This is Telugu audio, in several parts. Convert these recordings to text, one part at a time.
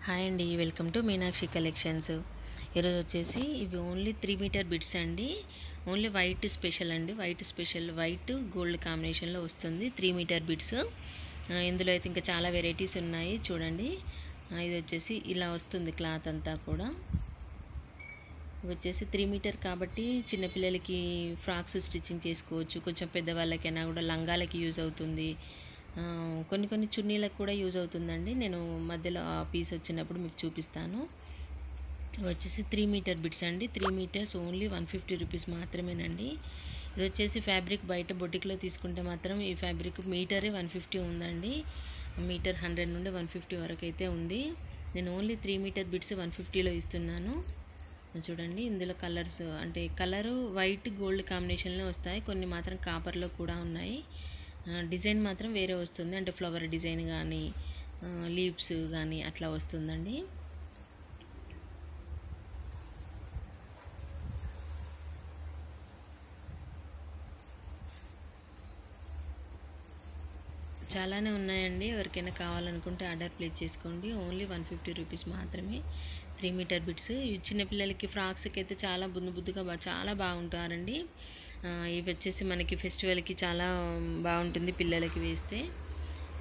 హాయ్ అండి, వెల్కమ్ టు మీనాక్షి కలెక్షన్స్. ఈరోజు వచ్చేసి ఇవి ఓన్లీ 3 మీటర్ బిడ్స్ అండి. ఓన్లీ వైట్ స్పెషల్ అండి. వైట్ గోల్డ్ కాంబినేషన్లో వస్తుంది 3 మీటర్ బిడ్స్. ఇందులో అయితే ఇంకా చాలా వెరైటీస్ ఉన్నాయి చూడండి. ఇది వచ్చేసి ఇలా వస్తుంది క్లాత్ అంతా కూడా. ఇవి వచ్చేసి 3 మీటర్ కాబట్టి చిన్నపిల్లలకి ఫ్రాక్స్ స్టిచ్చింగ్ చేసుకోవచ్చు. కొంచెం పెద్దవాళ్ళకైనా కూడా లంగాలకి యూజ్ అవుతుంది. కొన్ని చున్నీలకు కూడా యూజ్ అవుతుందండి. నేను మధ్యలో ఆ పీస్ వచ్చినప్పుడు మీకు చూపిస్తాను. వచ్చేసి 3 మీటర్ బిట్స్ అండి. 3 మీటర్స్ ఓన్లీ 150 రూపీస్ మాత్రమేనండి. ఇది వచ్చేసి ఫ్యాబ్రిక్ బయట బొటిక్లో తీసుకుంటే మాత్రం ఈ ఫ్యాబ్రిక్ మీటరే 150 ఉందండి. మీటర్ 100 నుండి 150 వరకు అయితే ఉంది. నేను ఓన్లీ 3 మీటర్ బిట్స్ 150లో ఇస్తున్నాను. చూడండి, ఇందులో కలర్స్ అంటే కలరు వైట్ గోల్డ్ కాంబినేషన్లో వస్తాయి. కొన్ని మాత్రం కాపర్లో కూడా ఉన్నాయి. డిజైన్ మాత్రం వేరే వస్తుంది, అంటే ఫ్లవర్ డిజైన్ కానీ లీవ్స్ కానీ అట్లా వస్తుందండి. చాలానే ఉన్నాయండి. ఎవరికైనా కావాలనుకుంటే ఆర్డర్ ప్లేస్ చేసుకోండి. ఓన్లీ 150 రూపీస్ మాత్రమే 3 మీటర్ బిట్స్. చిన్నపిల్లలకి ఫ్రాక్స్కి అయితే చాలా బుద్దుగా చాలా బాగుంటారండి. ఇవి వచ్చేసి మనకి ఫెస్టివల్కి చాలా బాగుంటుంది పిల్లలకి వేస్తే.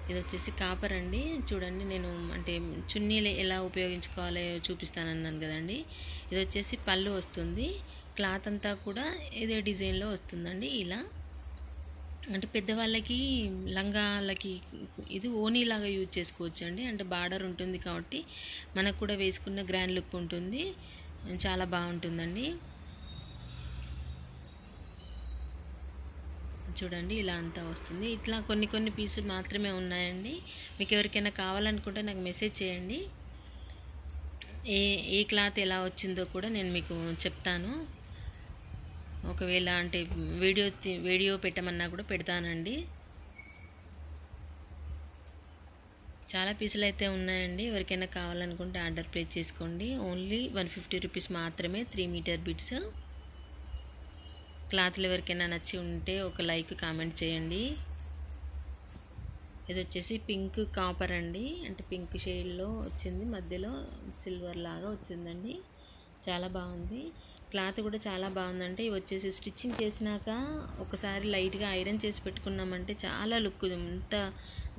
ఇది వచ్చేసి కాపర్ అండి. చూడండి, నేను అంటే చున్నీలు ఎలా ఉపయోగించుకోవాలో చూపిస్తానన్నాను కదండి. ఇది వచ్చేసి పళ్ళు వస్తుంది. క్లాత్ అంతా కూడా ఇదే డిజైన్లో వస్తుందండి. ఇలా అంటే పెద్దవాళ్ళకి లంగాలకి ఇది ఓనీలాగా యూజ్ చేసుకోవచ్చు అండి. అంటే బార్డర్ ఉంటుంది కాబట్టి మనకు కూడా వేసుకున్న గ్రాండ్ లుక్ ఉంటుంది. చాలా బాగుంటుందండి. చూడండి, ఇలా అంతా వస్తుంది. ఇట్లా కొన్ని పీసులు మాత్రమే ఉన్నాయండి. మీకు ఎవరికైనా కావాలనుకుంటే నాకు మెసేజ్ చేయండి. ఏ క్లాత్ ఎలా వచ్చిందో కూడా నేను మీకు చెప్తాను. ఒకవేళ అంటే వీడియో పెట్టమన్నా కూడా పెడతానండి. చాలా పీసులు అయితే ఉన్నాయండి. ఎవరికైనా కావాలనుకుంటే ఆర్డర్ ప్లేస్ చేసుకోండి. ఓన్లీ 150 రూపీస్ మాత్రమే 3 మీటర్ బిట్స్. క్లాత్లు ఎవరికైనా నచ్చి ఉంటే ఒక లైక్ కామెంట్ చేయండి. ఇది వచ్చేసి పింక్ కాపర్ అండి. అంటే పింక్ షేడ్లో వచ్చింది, మధ్యలో సిల్వర్ లాగా వచ్చిందండి. చాలా బాగుంది. క్లాత్ కూడా చాలా బాగుందంటే ఇవి వచ్చేసి స్టిచ్చింగ్ చేసినాక ఒకసారి లైట్గా ఐరన్ చేసి పెట్టుకున్నామంటే చాలా లుక్, ఎంత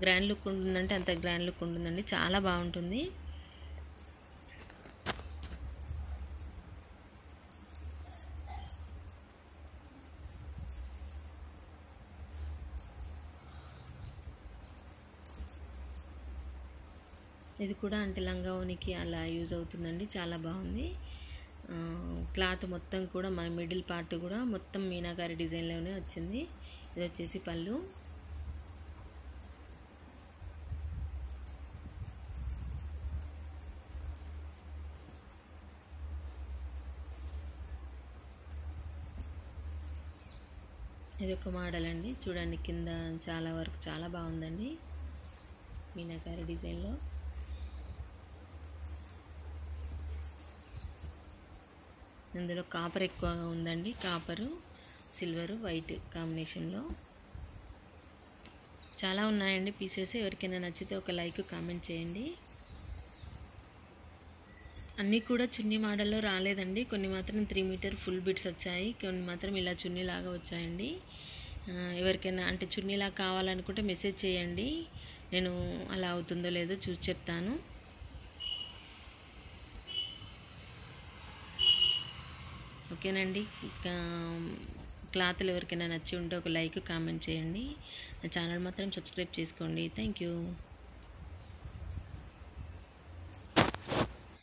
గ్రాండ్ లుక్ ఉంటుందంటే అంత గ్రాండ్ లుక్ ఉంటుందండి. చాలా బాగుంటుంది. ఇది కూడా అంటే లంగావోనికి అలా యూజ్ అవుతుందండి. చాలా బాగుంది. క్లాత్ మొత్తం కూడా మా మిడిల్ పార్ట్ కూడా మొత్తం మీనాకారి డిజైన్లోనే వచ్చింది. ఇది వచ్చేసి పళ్ళు. ఇది ఒక మోడల్ అండి. చూడండి, కింద చాలా వరకు చాలా బాగుందండి మీనాకారి డిజైన్లో. ఇందులో కాపర్ ఎక్కువగా ఉందండి. కాపరు, సిల్వరు, వైట్ కాంబినేషన్లో చాలా ఉన్నాయండి పీసెస్. ఎవరికైనా నచ్చితే ఒక లైక్ కామెంట్ చేయండి. అన్నీ కూడా చున్నీ మోడల్లో రాలేదండి. కొన్ని మాత్రం 3 మీటర్ ఫుల్ బిట్స్ వచ్చాయి, కొన్ని మాత్రం ఇలా చున్నీ లాగా వచ్చాయండి. ఎవరికైనా అంటే చున్నీలాగా కావాలనుకుంటే మెసేజ్ చేయండి. నేను అలా అవుతుందో లేదో చూసి చెప్తాను. ఓకేనండి. క్లాత్లు ఎవరికైనా నచ్చి ఉంటే ఒక లైక్ కామెంట్ చేయండి. నా ఛానల్ మాత్రం సబ్స్క్రైబ్ చేసుకోండి. Thank you.